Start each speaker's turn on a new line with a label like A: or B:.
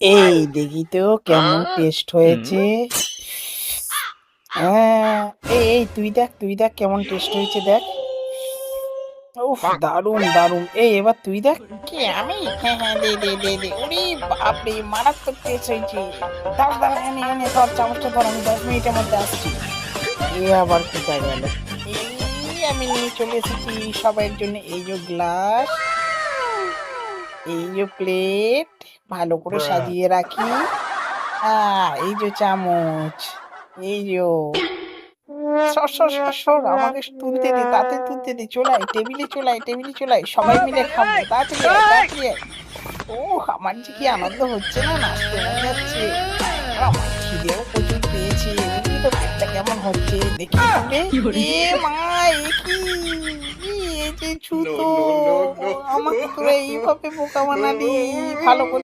A: এই দেখি তো কেমন টেস্ট হয়েছে। হ্যাঁ, এই তুই দেখ কেমন টেস্ট হয়েছে দেখ। উফ, দারুন দারুন। এবার তুই দেখ।
B: কি আমি? হ্যাঁ, হ্যাঁ, দে, দে, দে, দে। ওরে বাপরে! মারাত্মক টেস্ট হয়েছে। দাঁড়া, এনে ধর চামচটা ধর, আমি ১০ মিনিটের মধ্যে আসছি।
A: এ আবার কোথায় গেল?
B: আমি নিয়ে চলে এসেছি সবাইয়ের জন্য। এই যে গ্লাস, এই যে প্লেট, ভালো করে সাজিয়ে রাখি। এই যে চামচ, এই যো। সর, সর, সর, সর, আমাকে তুলতে দে, তাড়াতাড়ি তুলতে দে। চলে আয়, টেবিলে চলে আয়। সবাই মিলে খাবো। তাড়াতাড়ি আয়, তাড়াতাড়ি আয়। ওহ! আমার যে কি আনন্দ হচ্ছে না, নাচতে মন যাচ্ছে। আর আমার খিদেও প্রচুর পেয়েছে। দেখি তো পেটটা কেমন হচ্ছে। দেখি তুলে। এ মা! এ কি? এ যে ছুতো! আমাকে তোরা এইভাবে বোকা বানালি। ভালো করে